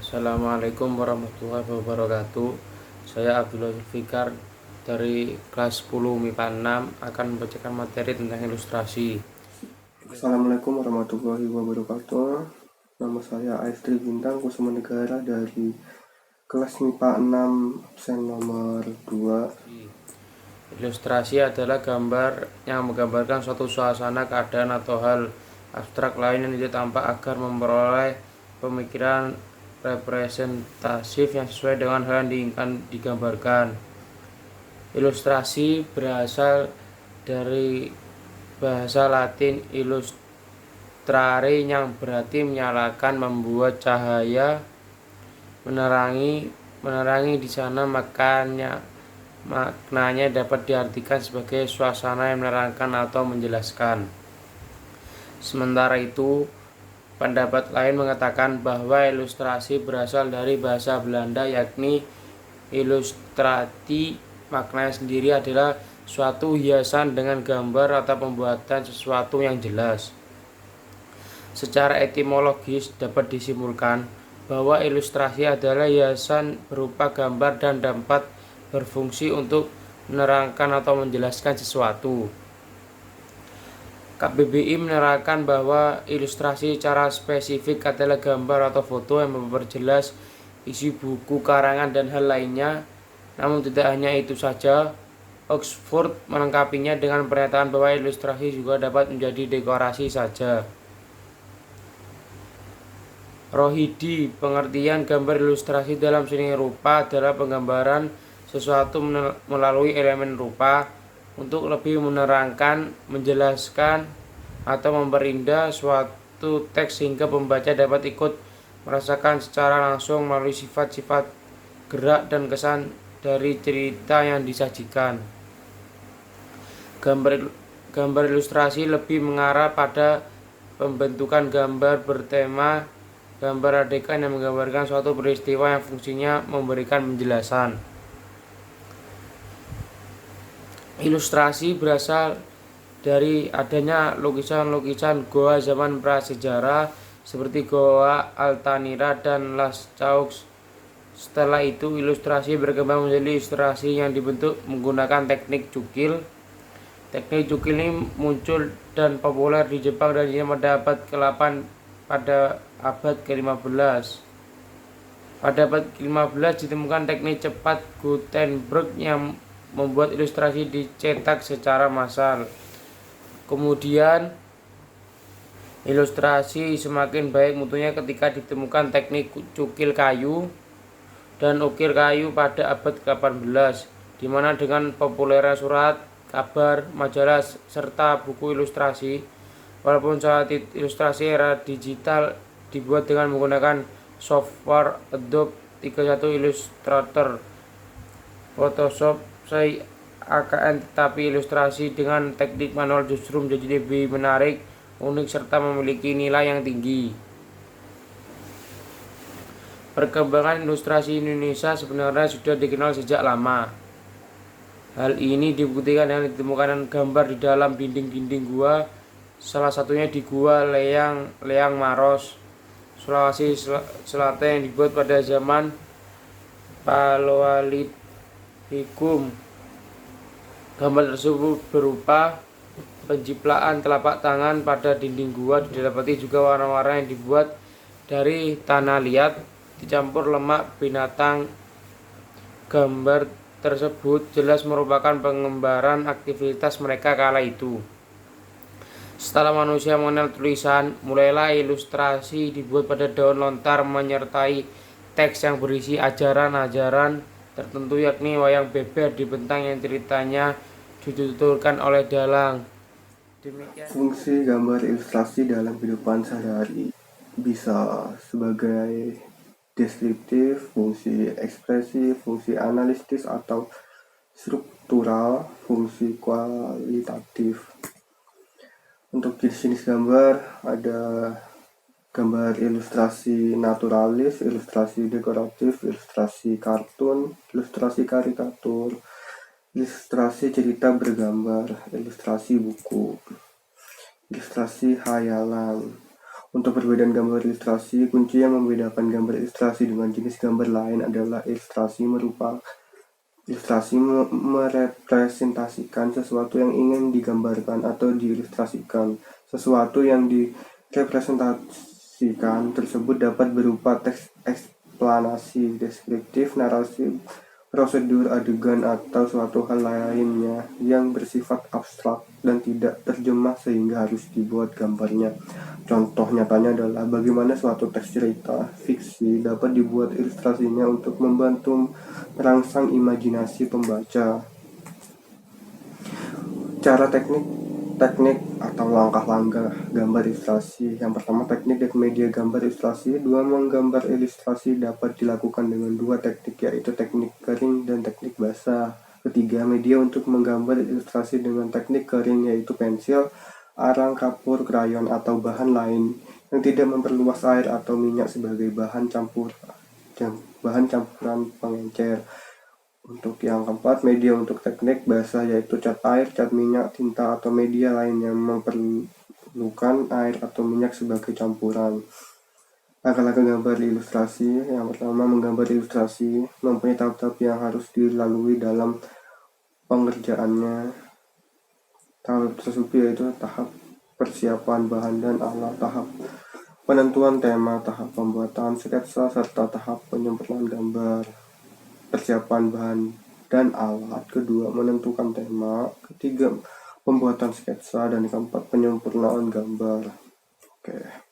Assalamualaikum warahmatullahi wabarakatuh. Saya Abdullah Zulfikar dari kelas 10 MIPA 6 akan membacakan materi tentang ilustrasi. Assalamualaikum warahmatullahi wabarakatuh. Nama saya Aistri Bintang Kusumanegara dari kelas MIPA 6 absen nomor 2. Ilustrasi adalah gambar yang menggambarkan suatu suasana, keadaan, atau hal abstrak lain yang tidak tampak agar memperoleh pemikiran representatif yang sesuai dengan hal yang diinginkan digambarkan. Ilustrasi berasal dari bahasa Latin illustrare yang berarti menyalakan, membuat cahaya, menerangi di sana. Maknanya dapat diartikan sebagai suasana yang menerangkan atau menjelaskan. Sementara itu, pendapat lain mengatakan bahwa ilustrasi berasal dari bahasa Belanda yakni illustrati. Maknanya sendiri adalah suatu hiasan dengan gambar atau pembuatan sesuatu yang jelas. Secara etimologis dapat disimpulkan bahwa ilustrasi adalah hiasan berupa gambar dan dapat berfungsi untuk menerangkan atau menjelaskan sesuatu. KBBI menerangkan bahwa ilustrasi secara spesifik adalah gambar atau foto yang memperjelas isi buku, karangan, dan hal lainnya. Namun tidak hanya itu saja, Oxford melengkapinya dengan pernyataan bahwa ilustrasi juga dapat menjadi dekorasi saja. Rohidi, pengertian gambar ilustrasi dalam seni rupa adalah penggambaran sesuatu melalui elemen rupa untuk lebih menerangkan, menjelaskan, atau memperindah suatu teks sehingga pembaca dapat ikut merasakan secara langsung melalui sifat-sifat, gerak, dan kesan dari cerita yang disajikan. Gambar ilustrasi lebih mengarah pada pembentukan gambar bertema gambar adegan yang menggambarkan suatu peristiwa yang fungsinya memberikan penjelasan. Ilustrasi berasal dari adanya lukisan-lukisan goa zaman prasejarah seperti Goa Altamira dan Las Caux. Setelah itu, ilustrasi berkembang menjadi ilustrasi yang dibentuk menggunakan teknik cukil. Teknik cukil ini muncul dan populer di Jepang dan China pada abad ke-8 pada abad ke-15. Pada abad ke-15 ditemukan teknik cepat Gutenberg yang membuat ilustrasi dicetak secara massal. Kemudian ilustrasi semakin baik mutunya ketika ditemukan teknik cukil kayu dan ukir kayu pada abad ke-18, di mana dengan populernya surat kabar, majalah, serta buku ilustrasi. Walaupun saat ilustrasi era digital dibuat dengan menggunakan software Adobe 31, Illustrator, Photoshop, AKN, tetapi ilustrasi dengan teknik manual justru menjadi lebih menarik, unik, serta memiliki nilai yang tinggi. Perkembangan ilustrasi Indonesia sebenarnya sudah dikenal sejak lama. Hal ini dibuktikan dengan ditemukan gambar di dalam dinding-dinding gua, salah satunya di Gua Leang Maros, Sulawesi Selatan yang dibuat pada zaman Paleolitikum. Gambar tersebut berupa penjiplaan telapak tangan pada dinding gua. Didapati juga warna-warna yang dibuat dari tanah liat dicampur lemak binatang. Gambar tersebut jelas merupakan penggambaran aktivitas mereka kala itu. Setelah manusia mengenal tulisan, mulailah ilustrasi dibuat pada daun lontar menyertai teks yang berisi ajaran-ajaran tertentu, yakni wayang beber dibentang yang ceritanya dituturkan oleh dalang. Demikian. Fungsi gambar ilustrasi dalam kehidupan sehari-hari bisa sebagai deskriptif, fungsi ekspresi, fungsi analitis atau struktural, fungsi kualitatif. Untuk jenis gambar ada gambar ilustrasi naturalis, ilustrasi dekoratif, ilustrasi kartun, ilustrasi karikatur, ilustrasi cerita bergambar, ilustrasi buku, ilustrasi khayalan. Untuk perbedaan gambar ilustrasi, kunci yang membedakan gambar ilustrasi dengan jenis gambar lain adalah ilustrasi merepresentasikan sesuatu yang ingin digambarkan atau diilustrasikan. Sesuatu yang direpresentasikan tersebut dapat berupa teks eksplanasi, deskriptif, narasi, prosedur, adegan, atau suatu hal lainnya yang bersifat abstrak dan tidak terjemah sehingga harus dibuat gambarnya. Contoh nyatanya adalah bagaimana suatu teks cerita fiksi dapat dibuat ilustrasinya untuk membantu merangsang imajinasi pembaca. Cara teknik atau langkah-langkah gambar ilustrasi. Yang pertama, teknik dan media gambar ilustrasi. Menggambar ilustrasi dapat dilakukan dengan dua teknik, yaitu teknik kering dan teknik basah. Ketiga, media untuk menggambar ilustrasi dengan teknik kering yaitu pensil, arang, kapur, krayon, atau bahan lain yang tidak memperluas air atau minyak sebagai bahan campuran pengencer. Untuk yang keempat, media untuk teknik basah yaitu cat air, cat minyak, tinta, atau media lain yang memerlukan air atau minyak sebagai campuran. Langkah-langkah gambar ilustrasi. Yang pertama, menggambar ilustrasi mempunyai tahap-tahap yang harus dilalui dalam pengerjaannya. Tahap tersebut yaitu tahap persiapan bahan dan alat, tahap penentuan tema, tahap pembuatan sketsa, serta tahap penyempurnaan gambar. Persiapan bahan dan alat. Kedua, menentukan tema. Ketiga, pembuatan sketsa. Dan keempat, penyempurnaan gambar. Oke.